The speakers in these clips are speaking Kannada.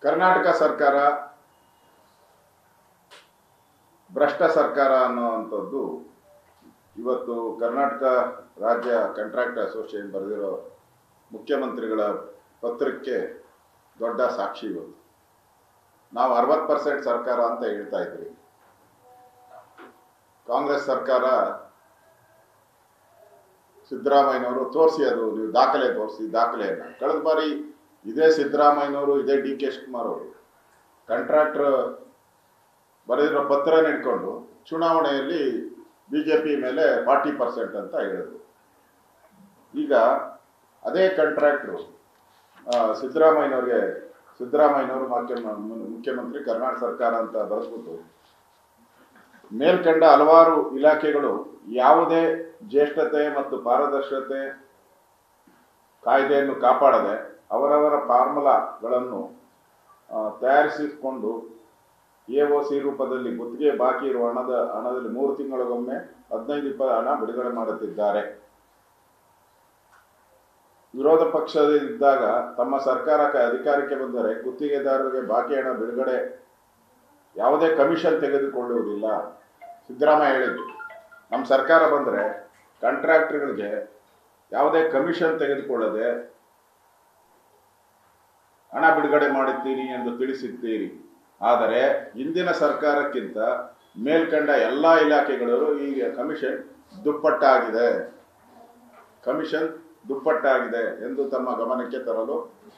ಕರ್ನಾಟಕ ಸರ್ಕಾರ ಭ್ರಷ್ಟ ಸರ್ಕಾರ ಅನ್ನುವಂಥದ್ದು ಇವತ್ತು ಕರ್ನಾಟಕ ರಾಜ್ಯ ಕಾಂಟ್ರಾಕ್ಟ್ ಅಸೋಸಿಯೇಷನ್ ಬರೆದಿರೋ ಮುಖ್ಯಮಂತ್ರಿಗಳ ಪತ್ರಕ್ಕೆ ದೊಡ್ಡ ಸಾಕ್ಷಿ. ಇವತ್ತು ನಾವು 60% ಸರ್ಕಾರ ಅಂತ ಹೇಳ್ತಾ ಇದ್ರಿ. ಕಾಂಗ್ರೆಸ್ ಸರ್ಕಾರ ಸಿದ್ದರಾಮಯ್ಯನವರು ತೋರಿಸಿ, ಅದು ನೀವು ದಾಖಲೆ ತೋರಿಸಿ, ದಾಖಲೆಯನ್ನು ಕಳೆದ ಬಾರಿ ಇದೇ ಸಿದ್ದರಾಮಯ್ಯನವರು, ಇದೇ ಡಿ ಕೆ ಶಿವಕುಮಾರ್ ಅವರು ಕಾಂಟ್ರಾಕ್ಟರ್ ಬರೆದಿರೋ ಪತ್ರ ಹಿಡ್ಕೊಂಡು ಚುನಾವಣೆಯಲ್ಲಿ ಬಿಜೆಪಿ ಮೇಲೆ 40% ಅಂತ ಹೇಳಿದ್ರು. ಈಗ ಅದೇ ಕಾಂಟ್ರಾಕ್ಟರು ಸಿದ್ದರಾಮಯ್ಯನವರು ಮುಖ್ಯಮಂತ್ರಿ ಕರ್ನಾಟಕ ಸರ್ಕಾರ ಅಂತ ಬರೆದ್ಬಿಟ್ಟು ಮೇಲ್ಕಂಡ ಹಲವಾರು ಇಲಾಖೆಗಳು ಯಾವುದೇ ಜ್ಯೇಷ್ಠತೆ ಮತ್ತು ಪಾರದರ್ಶಕತೆ ಕಾಯ್ದೆಯನ್ನು ಕಾಪಾಡದೆ ಅವರವರ ಫಾರ್ಮುಲಾಗಳನ್ನು ತಯಾರಿಸಿಕೊಂಡು AOC ರೂಪದಲ್ಲಿ ಗುತ್ತಿಗೆ ಬಾಕಿ ಇರುವ ಹಣದಲ್ಲಿ 3 ತಿಂಗಳಿಗೊಮ್ಮೆ 15-20 ಹಣ ಬಿಡುಗಡೆ ಮಾಡುತ್ತಿದ್ದಾರೆ. ವಿರೋಧ ಪಕ್ಷದಲ್ಲಿದ್ದಾಗ ತಮ್ಮ ಸರ್ಕಾರಕ್ಕೆ ಅಧಿಕಾರಕ್ಕೆ ಬಂದರೆ ಗುತ್ತಿಗೆದಾರರಿಗೆ ಬಾಕಿ ಹಣ ಬಿಡುಗಡೆ ಯಾವುದೇ ಕಮಿಷನ್ ತೆಗೆದುಕೊಳ್ಳುವುದಿಲ್ಲ. ಸಿದ್ದರಾಮಯ್ಯ ಹೇಳಿದ್ರು, ನಮ್ಮ ಸರ್ಕಾರ ಬಂದರೆ ಕಾಂಟ್ರಾಕ್ಟರ್ಗಳಿಗೆ ಯಾವುದೇ ಕಮಿಷನ್ ತೆಗೆದುಕೊಳ್ಳದೆ ಹಣ ಬಿಡುಗಡೆ ಮಾಡುತ್ತೀರಿ ಎಂದು ತಿಳಿಸಿದ್ದೀರಿ. ಆದರೆ ಇಂದಿನ ಸರ್ಕಾರಕ್ಕಿಂತ ಮೇಲ್ಕಂಡ ಎಲ್ಲ ಇಲಾಖೆಗಳು ಈಗ ಕಮಿಷನ್ ದುಪ್ಪಟ್ಟಾಗಿದೆ ಎಂದು ತಮ್ಮ ಗಮನಕ್ಕೆ ತರಲು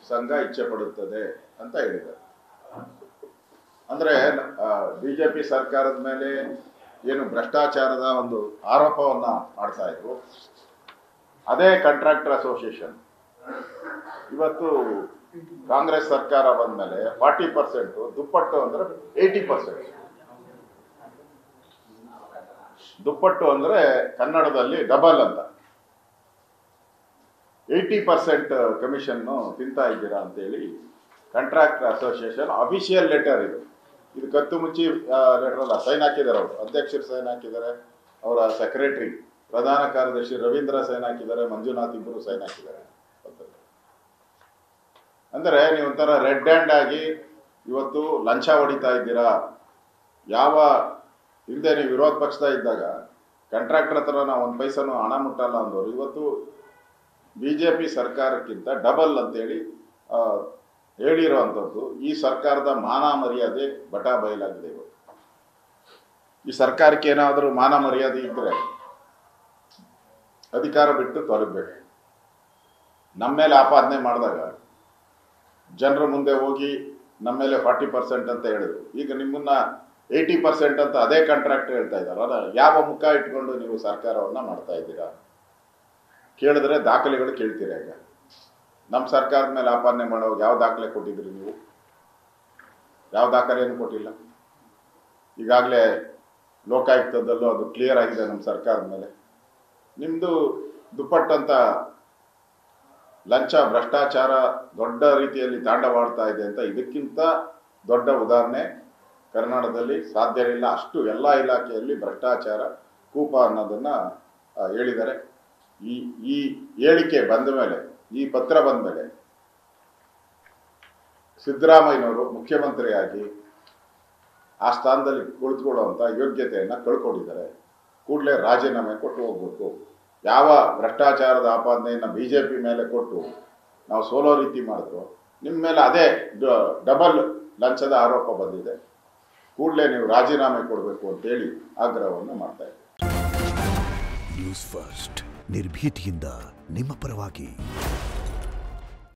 ಸಂಘ ಇಚ್ಛೆ ಪಡುತ್ತದೆ ಅಂತ ಹೇಳಿದ್ದಾರೆ. ಅಂದ್ರೆ ಬಿಜೆಪಿ ಸರ್ಕಾರದ ಮೇಲೆ ಏನು ಭ್ರಷ್ಟಾಚಾರದ ಒಂದು ಆರೋಪವನ್ನ ಮಾಡ್ತಾ ಇದ್ರು, ಅದೇ ಕಾಂಟ್ರಾಕ್ಟರ್ ಅಸೋಸಿಯೇಷನ್ ಇವತ್ತು ಕಾಂಗ್ರೆಸ್ ಸರ್ಕಾರ ಬಂದ ಮೇಲೆ 40%, ದುಪ್ಪಟ್ಟು ಅಂದ್ರೆ 80%. ದುಪ್ಪಟ್ಟು ಅಂದ್ರೆ ಕನ್ನಡದಲ್ಲಿ ಡಬಲ್ ಅಂತ. 80% ಕಮಿಷನ್ ತಿಂತಾ ಇದ್ದೀರಾ ಅಂತೇಳಿ ಕಾಂಟ್ರಾಕ್ಟರ್ ಅಸೋಸಿಯೇಷನ್ ಅಫಿಷಿಯಲ್ ಲೆಟರ್ ಇದು ಕತ್ತು ಮುಚ್ಚಿ ಲೆಟರ್ ಅಲ್ಲ, ಸೈನ್ ಹಾಕಿದ್ದಾರೆ. ಅವರು ಅಧ್ಯಕ್ಷರು ಸೈನ್ ಹಾಕಿದ್ದಾರೆ, ಅವರ ಸೆಕ್ರೆಟರಿ ಪ್ರಧಾನ ಕಾರ್ಯದರ್ಶಿ ರವೀಂದ್ರ ಸೈನ್ ಹಾಕಿದ್ದಾರೆ, ಮಂಜುನಾಥ್ ಇಬ್ಬರು ಸೈನ್ ಹಾಕಿದ್ದಾರೆ. ಅಂದರೆ ನೀವು ಒಂಥರ ರೆಡ್ ಹ್ಯಾಂಡ್ ಆಗಿ ಇವತ್ತು ಲಂಚ ಹೊಡಿತಾ ಇದ್ದೀರಾ. ಯಾವ ಹಿಂದೆ ನೀವು ವಿರೋಧ ಪಕ್ಷದ ಇದ್ದಾಗ ಕಾಂಟ್ರಾಕ್ಟರ್ ಹತ್ರ ನಾವು 1 ಪೈಸನೂ ಹಣ ಮುಟ್ಟಲ್ಲ ಅಂದವರು ಇವತ್ತು ಬಿಜೆಪಿ ಸರ್ಕಾರಕ್ಕಿಂತ ಡಬಲ್ ಅಂತೇಳಿ ಹೇಳಿರುವಂಥದ್ದು ಈ ಸರ್ಕಾರದ ಮಾನ ಮರ್ಯಾದೆ ಬಟಾ ಬಯಲಾಗಿದೆ. ಇವತ್ತು ಈ ಸರ್ಕಾರಕ್ಕೆ ಏನಾದರೂ ಮಾನ ಮರ್ಯಾದೆ ಇದ್ದರೆ ಅಧಿಕಾರ ಬಿಟ್ಟು ತೊಲಗಬೇಕು. ನಮ್ಮ ಮೇಲೆ ಆಪಾದನೆ ಮಾಡಿದಾಗ ಜನರ ಮುಂದೆ ಹೋಗಿ ನಮ್ಮ ಮೇಲೆ 40% ಅಂತ ಹೇಳಿದ್ರು. ಈಗ ನಿಮ್ಮನ್ನ 80% ಅಂತ ಅದೇ ಕಾಂಟ್ರಾಕ್ಟರ್ ಹೇಳ್ತಾ ಇದ್ದಾರಲ್ಲ, ಯಾವ ಮುಖ ಇಟ್ಕೊಂಡು ನೀವು ಸರ್ಕಾರವನ್ನ ಮಾಡ್ತಾ ಇದ್ದೀರಾ? ಕೇಳಿದ್ರೆ ದಾಖಲೆಗಳು ಕೇಳ್ತೀರಾ. ಈಗ ನಮ್ಮ ಸರ್ಕಾರದ ಮೇಲೆ ಆಪಾದನೆ ಮಾಡೋವಾಗ ಯಾವ ದಾಖಲೆ ಕೊಟ್ಟಿದ್ರಿ ನೀವು? ಯಾವ ದಾಖಲೆಯನ್ನು ಕೊಟ್ಟಿಲ್ಲ. ಈಗಾಗಲೇ ಲೋಕಾಯುಕ್ತದಲ್ಲೂ ಅದು ಕ್ಲಿಯರ್ ಆಗಿದೆ ನಮ್ಮ ಸರ್ಕಾರದ ಮೇಲೆ. ನಿಮ್ಮದು ದುಪ್ಪಟ್ಟಂತ ಲಂಚ ಭ್ರಷ್ಟಾಚಾರ ದೊಡ್ಡ ರೀತಿಯಲ್ಲಿ ತಾಂಡವಾಡ್ತಾ ಇದೆ ಅಂತ ಇದಕ್ಕಿಂತ ದೊಡ್ಡ ಉದಾಹರಣೆ ಕರ್ನಾಟಕದಲ್ಲಿ ಸಾಧ್ಯವಿಲ್ಲ. ಅಷ್ಟು ಎಲ್ಲ ಇಲಾಖೆಯಲ್ಲಿ ಭ್ರಷ್ಟಾಚಾರ ಕೂಪ ಅನ್ನೋದನ್ನ ಹೇಳಿದ್ದಾರೆ. ಈ ಹೇಳಿಕೆ ಬಂದ ಮೇಲೆ, ಈ ಪತ್ರ ಬಂದ ಮೇಲೆ ಸಿದ್ದರಾಮಯ್ಯನವರು ಮುಖ್ಯಮಂತ್ರಿಯಾಗಿ ಆ ಸ್ಥಾನದಲ್ಲಿ ಕುಳಿತುಕೊಳ್ಳುವಂಥ ಯೋಗ್ಯತೆಯನ್ನು ಕಳ್ಕೊಂಡಿದ್ದಾರೆ. ಕೂಡಲೇ ರಾಜೀನಾಮೆ ಕೊಟ್ಟು ಹೋಗ್ಬೇಕು. ಯಾವ ಭ್ರಷ್ಟಾಚಾರದ ಆಪಾದನೆಯನ್ನು ಬಿಜೆಪಿ ಮೇಲೆ ಕೊಟ್ಟು ನಾವು ಸೋಲೋ ರೀತಿ ಮಾಡಿದ್ರು, ನಿಮ್ಮ ಮೇಲೆ ಅದೇ ಡಬಲ್ ಲಂಚದ ಆರೋಪ ಬಂದಿದೆ. ಕೂಡಲೇ ನೀವು ರಾಜೀನಾಮೆ ಕೊಡಬೇಕು ಅಂತೇಳಿ ಆಗ್ರಹವನ್ನು ಮಾಡ್ತಾ ಇದ್ದೀವಿ. ನ್ಯೂಸ್ ಫಸ್ಟ್, ನಿರ್ಭೀತಿಯಿಂದ ನಿಮ್ಮ ಪರವಾಗಿ.